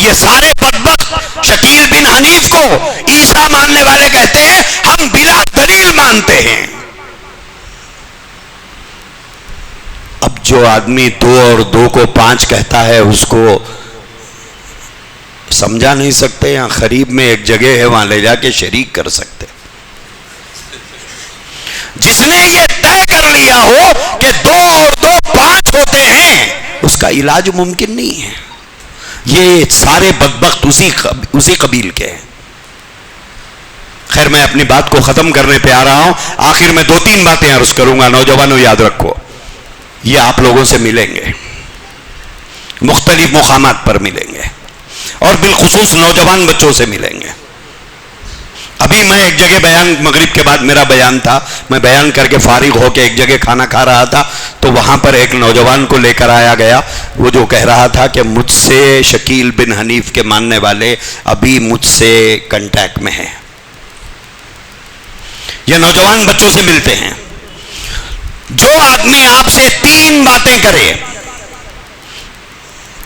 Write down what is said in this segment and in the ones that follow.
یہ سارے بدبخت شکیل بن حنیف کو عیسیٰ ماننے والے کہتے ہیں ہم بلا دلیل مانتے ہیں. اب جو آدمی 2 اور 2 کو 5 کہتا ہے اس کو سمجھا نہیں سکتے، یہاں قریب میں ایک جگہ ہے وہاں لے جا کے شریک کر سکتے. جس نے یہ طے کر لیا ہو کہ 2 اور 2 5 ہوتے ہیں اس کا علاج ممکن نہیں ہے. یہ سارے بدبخت اسی قبیل کے ہیں. خیر میں اپنی بات کو ختم کرنے پہ آ رہا ہوں. آخر میں 2-3 باتیں عرض کروں گا. نوجوانوں یاد رکھو، یہ آپ لوگوں سے ملیں گے، مختلف مقامات پر ملیں گے، اور بالخصوص نوجوان بچوں سے ملیں گے. ابھی میں ایک جگہ بیان، مغرب کے بعد میرا بیان تھا، میں بیان کر کے فارغ ہو کے ایک جگہ کھانا کھا رہا تھا تو وہاں پر ایک نوجوان کو لے کر آیا گیا. وہ جو کہہ رہا تھا کہ مجھ سے شکیل بن حنیف کے ماننے والے ابھی مجھ سے کنٹیکٹ میں ہیں. یہ نوجوان بچوں سے ملتے ہیں. جو آدمی آپ سے 3 باتیں کرے،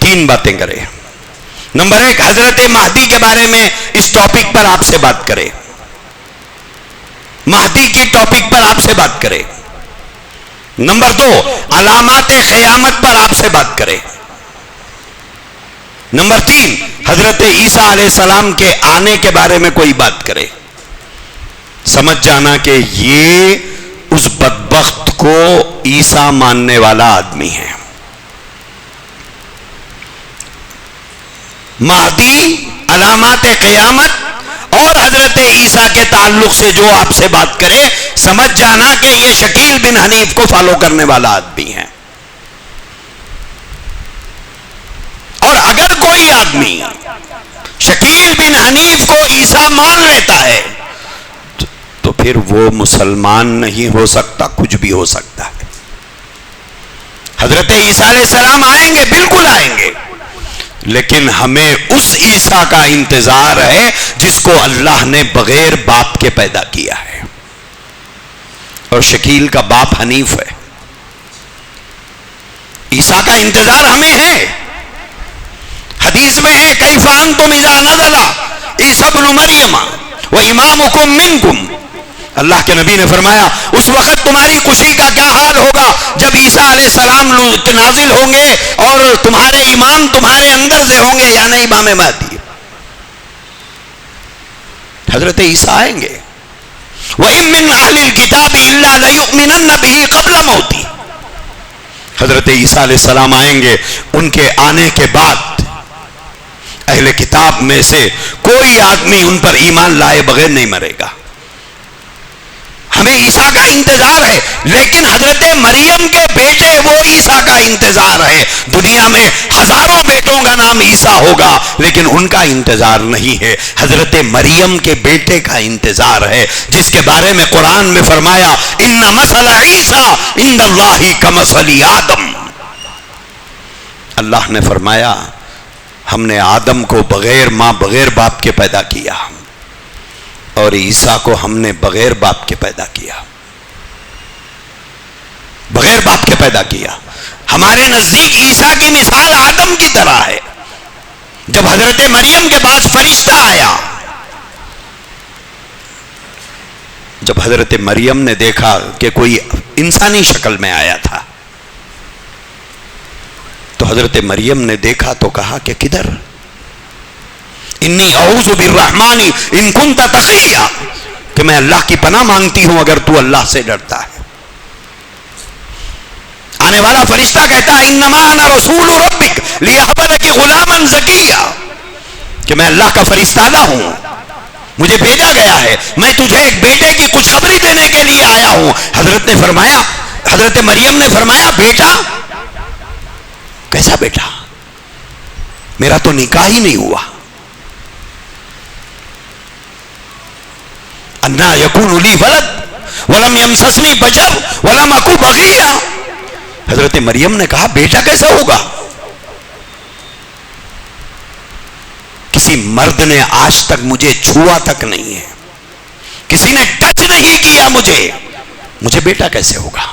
3 باتیں کرے. نمبر 1، حضرت مہدی کے بارے میں اس ٹاپک پر آپ سے بات کرے، مہدی کی ٹاپک پر آپ سے بات کرے. نمبر 2، علامات قیامت پر آپ سے بات کرے. نمبر 3، حضرت عیسیٰ علیہ السلام کے آنے کے بارے میں کوئی بات کرے. سمجھ جانا کہ یہ اس بدبخت کو عیسیٰ ماننے والا آدمی ہے. مہدی، علامات قیامت اور حضرت عیسیٰ کے تعلق سے جو آپ سے بات کرے، سمجھ جانا کہ یہ شکیل بن حنیف کو فالو کرنے والا آدمی ہے. اور اگر کوئی آدمی شکیل بن حنیف کو عیسیٰ مان لیتا ہے تو پھر وہ مسلمان نہیں ہو سکتا، کچھ بھی ہو سکتا ہے. حضرت عیسیٰ علیہ السلام آئیں گے، بالکل آئیں گے، لیکن ہمیں اس عیسیٰ کا انتظار ہے جس کو اللہ نے بغیر باپ کے پیدا کیا ہے. اور شکیل کا باپ حنیف ہے. عیسیٰ کا انتظار ہمیں ہے. حدیث میں ہے کیف انتم اذا نزل عیسیٰ ابن مریم وامامکم منکم. اللہ کے نبی نے فرمایا اس وقت تمہاری خوشی کا کیا حال ہوگا جب عیسیٰ علیہ السلام نازل ہوں گے اور تمہارے امام تمہارے اندر سے ہوں گے، یعنی امام مہدی. حضرت عیسیٰ آئیں گے. وَإِن مِّنْ أَهْلِ الْكِتَابِ إِلَّا لَيُؤْمِنَنَّ بِهِ قَبْلَ مَوْتِهِ. حضرت عیسیٰ علیہ السلام آئیں گے، ان کے آنے کے بعد اہل کتاب میں سے کوئی آدمی ان پر ایمان لائے بغیر نہیں مرے گا. ہمیں عیسیٰ کا انتظار ہے، لیکن حضرت مریم کے بیٹے وہ عیسیٰ کا انتظار ہے. دنیا میں ہزاروں بیٹوں کا نام عیسیٰ ہوگا لیکن ان کا انتظار نہیں ہے. حضرت مریم کے بیٹے کا انتظار ہے جس کے بارے میں قرآن میں فرمایا ان مثل عیسیٰ عند اللہ کمثل آدم. اللہ نے فرمایا ہم نے آدم کو بغیر ماں بغیر باپ کے پیدا کیا اور عیسیٰ کو ہم نے بغیر باپ کے پیدا کیا. بغیر باپ کے پیدا کیا. ہمارے نزدیک عیسیٰ کی مثال آدم کی طرح ہے. جب حضرت مریم کے پاس فرشتہ آیا، جب حضرت مریم نے دیکھا کہ کوئی انسانی شکل میں آیا تھا تو حضرت مریم نے دیکھا تو کہا کہ کدھر؟ انی اعوذ بالرحمن ان کنت تقیا، کہ میں اللہ کی پناہ مانگتی ہوں اگر تو اللہ سے ڈرتا ہے. آنے والا فرشتہ کہتا ہے انما انا رسول ربک لیہب لک غلاما زکیا، کہ میں اللہ کا فرشتہ ہوں، مجھے بھیجا گیا ہے، میں تجھے ایک بیٹے کی خوشخبری دینے کے لیے آیا ہوں. حضرت نے فرمایا، حضرت مریم نے فرمایا بیٹا؟ کیسا بیٹا؟ میرا تو نکاح ہی نہیں ہوا. انا یکون لی ولد ولم یمسسنی بشر ولم اکو بغیا. حضرت مریم نے کہا بیٹا کیسا ہوگا؟ کسی مرد نے آج تک مجھے چھوا تک نہیں ہے، کسی نے ٹچ نہیں کیا مجھے بیٹا کیسے ہوگا؟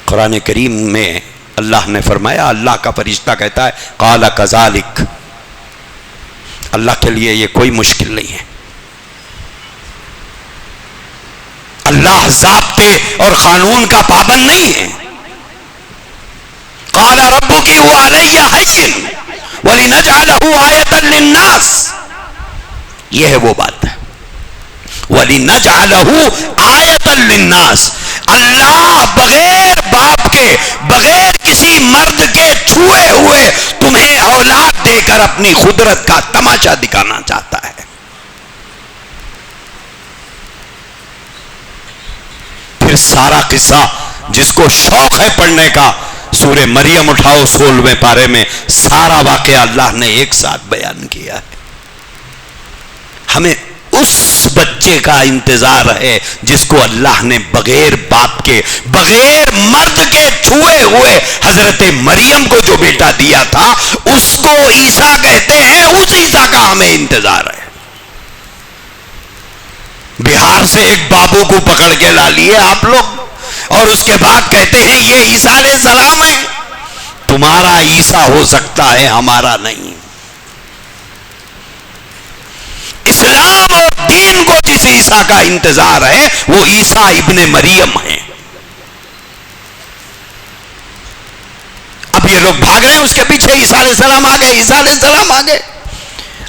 قرآن کریم میں اللہ نے فرمایا، اللہ کا فرشتہ کہتا ہے قال کذالک، اللہ کے لیے یہ کوئی مشکل نہیں ہے، اللہ ضابطے اور قانون کا پابند نہیں ہے۔ قال ربک علی حین ولنجعلہ آیۃ للناس، یہ ہے وہ بات ہے، وَلِنَجْعَلَهُ آیَةً لِلنَّاسِ، اللہ بغیر باپ کے، بغیر کسی مرد کے چھوئے ہوئے تمہیں اولاد دے کر اپنی قدرت کا تماشا دکھانا چاہتا ہے۔ پھر سارا قصہ جس کو شوق ہے پڑھنے کا، سورہ مریم اٹھاؤ 16ویں پارے میں سارا واقعہ اللہ نے ایک ساتھ بیان کیا ہے۔ ہمیں اس بچے کا انتظار ہے جس کو اللہ نے بغیر باپ کے، بغیر مرد کے چھوئے ہوئے حضرت مریم کو جو بیٹا دیا تھا، اس کو عیسیٰ کہتے ہیں، اس عیسیٰ کا ہمیں انتظار ہے۔ بہار سے ایک بابو کو پکڑ کے لا لیے آپ لوگ، اور اس کے بعد کہتے ہیں یہ عیسیٰ علیہ السلام ہے۔ تمہارا عیسیٰ ہو سکتا ہے، ہمارا نہیں۔ اسلام اور دین کو جس عیسیٰ کا انتظار ہے وہ عیسیٰ ابن مریم ہے۔ اب یہ لوگ بھاگ رہے ہیں اس کے پیچھے، عیسیٰ علیہ السلام آ گئے، عیسیٰ علیہ السلام آ گئے۔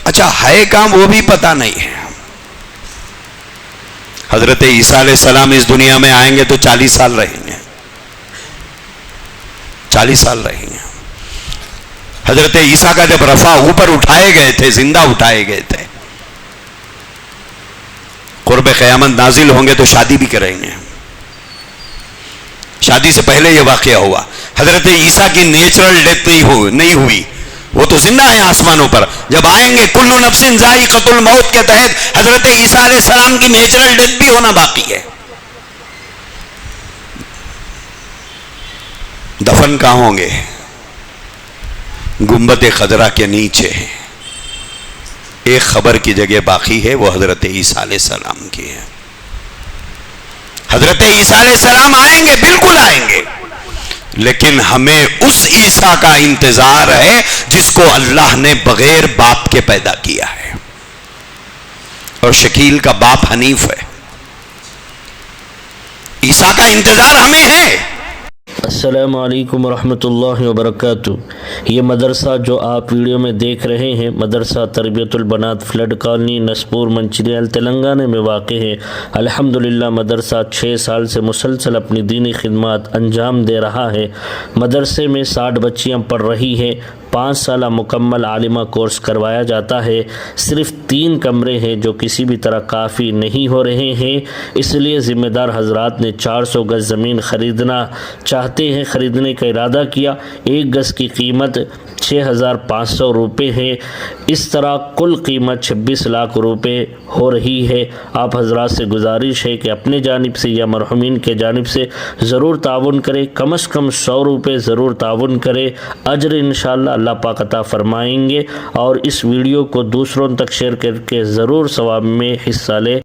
اچھا ہے کام وہ بھی پتہ نہیں ہے۔ حضرت عیسیٰ علیہ السلام اس دنیا میں آئیں گے تو 40 سال رہیں گے، 40 سال رہیں گے۔ حضرت عیسیٰ کا جب رفع اوپر اٹھائے گئے تھے، زندہ اٹھائے گئے تھے، قرب قیامت نازل ہوں گے تو شادی بھی کریں گے۔ شادی سے پہلے یہ واقعہ ہوا، حضرت عیسیٰ کی نیچرل ڈیتھ نہیں ہوئی، وہ تو زندہ ہیں آسمانوں پر۔ جب آئیں گے کل نفس ذائقۃ الموت کے تحت حضرت عیسیٰ علیہ السلام کی نیچرل ڈیتھ بھی ہونا باقی ہے۔ دفن کہاں ہوں گے؟ گنبد خضرا کے نیچے۔ ایک خبر کی جگہ باقی ہے، وہ حضرت عیسیٰ علیہ السلام کی ہے۔ حضرت عیسیٰ علیہ السلام آئیں گے، بالکل آئیں گے، لیکن ہمیں اس عیسیٰ کا انتظار ہے جس کو اللہ نے بغیر باپ کے پیدا کیا ہے، اور شکیل کا باپ حنیف ہے۔ عیسیٰ کا انتظار ہمیں ہے۔ السلام علیکم ورحمۃ اللہ وبرکاتہ۔ یہ مدرسہ جو آپ ویڈیو میں دیکھ رہے ہیں، مدرسہ تربیت البنات فلڈ کالونی نسپور منچریال تلنگانہ میں واقع ہے۔ الحمدللہ مدرسہ 6 سال سے مسلسل اپنی دینی خدمات انجام دے رہا ہے۔ مدرسے میں 60 بچیاں پڑھ رہی ہیں۔ 5 سالہ مکمل عالمہ کورس کروایا جاتا ہے۔ صرف 3 کمرے ہیں جو کسی بھی طرح کافی نہیں ہو رہے ہیں، اس لیے ذمہ دار حضرات نے 400 گز زمین خریدنا چاہتے ہیں، خریدنے کا ارادہ کیا۔ 1 گز کی قیمت 6,500 روپے ہے۔ اس طرح کل قیمت 26 لاکھ روپے ہو رہی ہے۔ آپ حضرات سے گزارش ہے کہ اپنے جانب سے یا مرحومین کے جانب سے ضرور تعاون کریں، کم از کم 100 روپے ضرور تعاون کریں، اجر انشاءاللہ اللہ پاک عطا فرمائیں گے۔ اور اس ویڈیو کو دوسروں تک شیئر کر کے ضرور ثواب میں حصہ لیں۔